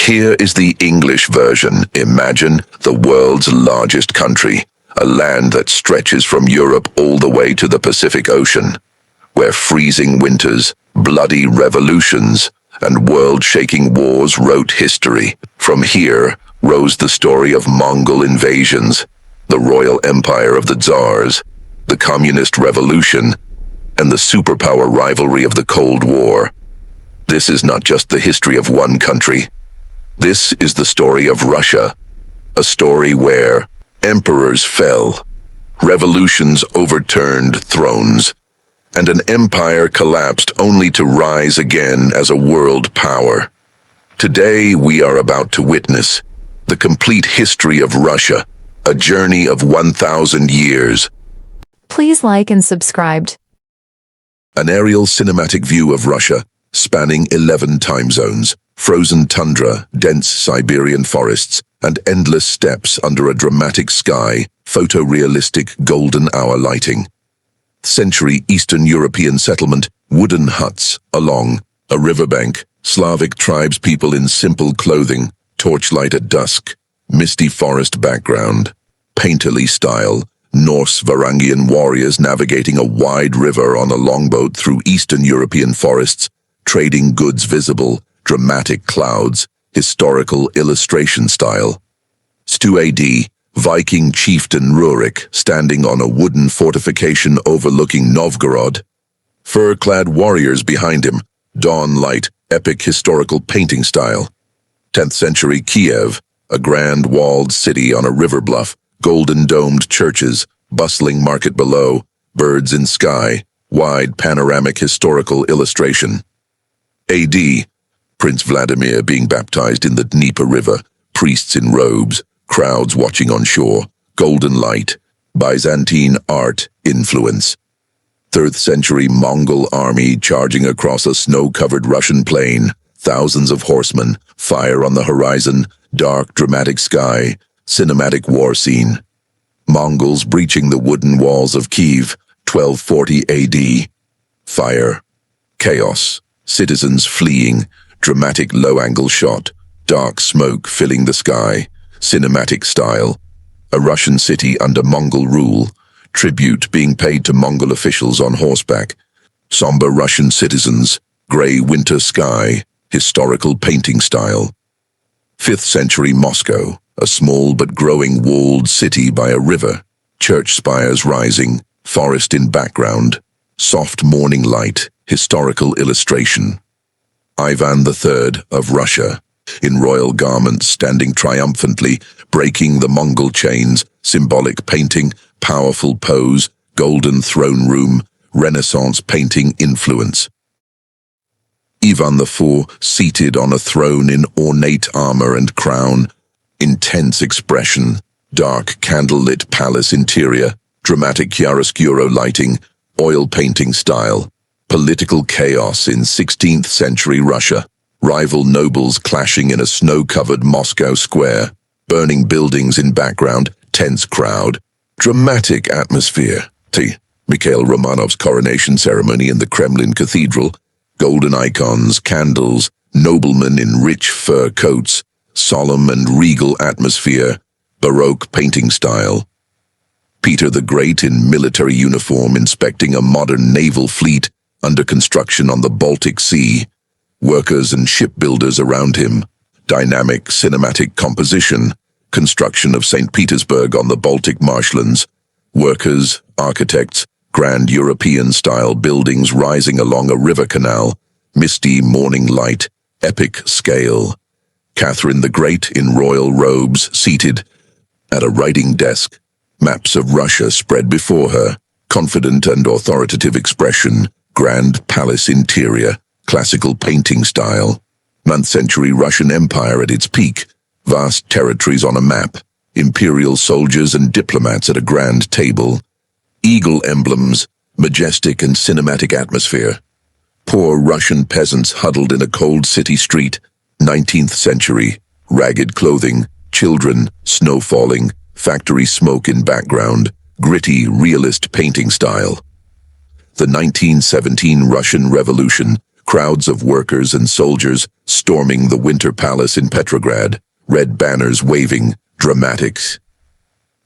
Here is the English version. Imagine the world's largest country, a land that stretches from Europe all the way to the Pacific Ocean, where freezing winters, bloody revolutions, and world-shaking wars wrote history. From here rose the story of Mongol invasions, the royal empire of the Tsars, the communist revolution, and the superpower rivalry of the Cold War. This is not just the history of one country. This is the story of Russia, a story where emperors fell, revolutions overturned thrones, and an empire collapsed only to rise again as a world power. Today we are about to witness the complete history of Russia, a journey of 1,000 years. Please like and subscribe. An aerial cinematic view of Russia, spanning 11 time zones, frozen tundra, dense Siberian forests, and endless steppes under a dramatic sky, photorealistic golden hour lighting. Century Eastern European settlement, wooden huts along a riverbank, Slavic tribespeople in simple clothing, torchlight at dusk, misty forest background, painterly style, Norse Varangian warriors navigating a wide river on a longboat through Eastern European forests, trading goods visible, dramatic clouds, historical illustration style. Stu AD, Viking chieftain Rurik standing on a wooden fortification overlooking Novgorod. Fur-clad warriors behind him, dawn light, epic historical painting style. 10th century Kiev, a grand walled city on a river bluff, golden-domed churches, bustling market below, birds in sky, wide panoramic historical illustration. AD, Prince Vladimir being baptized in the Dnieper River, priests in robes, crowds watching on shore, golden light, Byzantine art influence. 3rd century Mongol army charging across a snow-covered Russian plain, thousands of horsemen, fire on the horizon, dark dramatic sky, cinematic war scene. Mongols breaching the wooden walls of Kiev, 1240 AD. Fire, chaos, citizens fleeing, dramatic low-angle shot, dark smoke filling the sky, cinematic style. A Russian city under Mongol rule, tribute being paid to Mongol officials on horseback. Somber Russian citizens, grey winter sky, historical painting style. 5th century Moscow, a small but growing walled city by a river, church spires rising, forest in background, soft morning light, historical illustration. Ivan III of Russia, in royal garments standing triumphantly, breaking the Mongol chains, symbolic painting, powerful pose, golden throne room, Renaissance painting influence. Ivan IV, seated on a throne in ornate armor and crown, intense expression, dark candlelit palace interior, dramatic chiaroscuro lighting, oil painting style, political chaos in 16th century Russia, rival nobles clashing in a snow-covered Moscow square, burning buildings in background, tense crowd, dramatic atmosphere. Mikhail Romanov's coronation ceremony in the Kremlin Cathedral, golden icons, candles, noblemen in rich fur coats, solemn and regal atmosphere, Baroque painting style. Peter the Great in military uniform inspecting a modern naval fleet under construction on the Baltic Sea, workers and shipbuilders around him, dynamic cinematic composition, construction of St. Petersburg on the Baltic marshlands, workers, architects, grand European-style buildings rising along a river canal, misty morning light, epic scale. Catherine the Great in royal robes seated at a writing desk, maps of Russia spread before her, confident and authoritative expression, grand palace interior, classical painting style. 9th century Russian Empire at its peak, vast territories on a map, imperial soldiers and diplomats at a grand table, eagle emblems, majestic and cinematic atmosphere. Poor Russian peasants huddled in a cold city street, 19th century, ragged clothing, children, snow falling, factory smoke in background, gritty, realist painting style. The 1917 Russian Revolution, Crowds of workers and soldiers storming the Winter Palace in Petrograd, red banners waving, dramatics.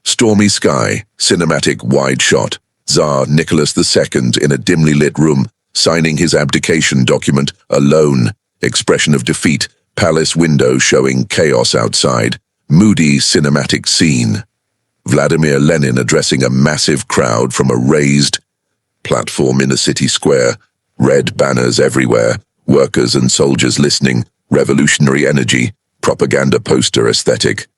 Stormy sky, cinematic wide shot. Tsar Nicholas II in a dimly lit room, signing his abdication document, alone. Expression of defeat, palace window showing chaos outside. Moody cinematic scene. Vladimir Lenin addressing a massive crowd from a raised platform in a city square. Red banners everywhere, workers and soldiers listening, revolutionary energy, propaganda poster aesthetic.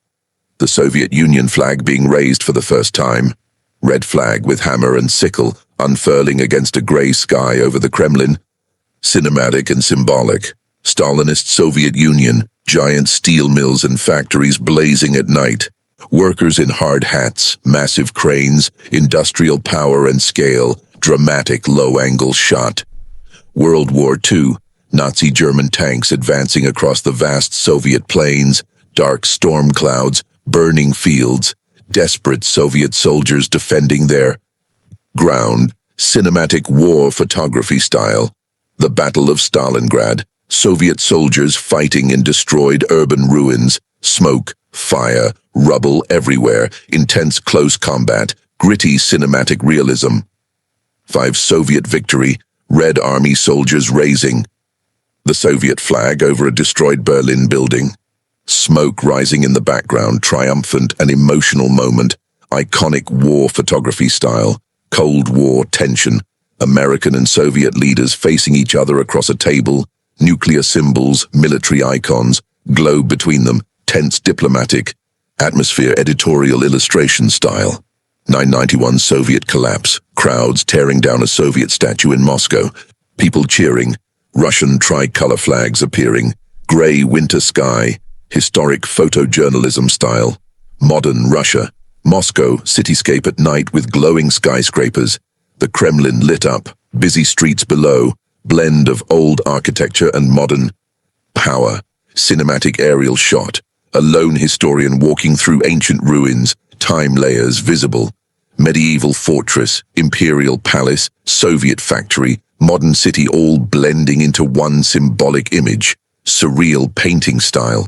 The Soviet Union flag being raised for the first time. Red flag with hammer and sickle unfurling against a grey sky over the Kremlin. Cinematic and symbolic. Stalinist Soviet Union, giant steel mills and factories blazing at night. Workers in hard hats, massive cranes, industrial power and scale, dramatic low-angle shot. World War II, Nazi German tanks advancing across the vast Soviet plains, dark storm clouds, burning fields, desperate Soviet soldiers defending their ground, cinematic war photography style. The Battle of Stalingrad, Soviet soldiers fighting in destroyed urban ruins, smoke, fire, rubble everywhere, intense close combat, gritty cinematic realism. 5 Soviet victory, Red Army soldiers raising the Soviet flag over a destroyed Berlin building. Smoke rising in the background, triumphant and emotional moment, iconic war photography style, Cold War tension, American and Soviet leaders facing each other across a table, nuclear symbols, military icons, globe between them, tense diplomatic, atmosphere editorial illustration style. 991 Soviet collapse, crowds tearing down a Soviet statue in Moscow, people cheering, Russian tricolor flags appearing, gray winter sky, historic photojournalism style, modern Russia, Moscow cityscape at night with glowing skyscrapers, the Kremlin lit up, busy streets below, blend of old architecture and modern power, cinematic aerial shot, a lone historian walking through ancient ruins, time layers visible, medieval fortress, imperial palace, Soviet factory, modern city all blending into one symbolic image, surreal painting style.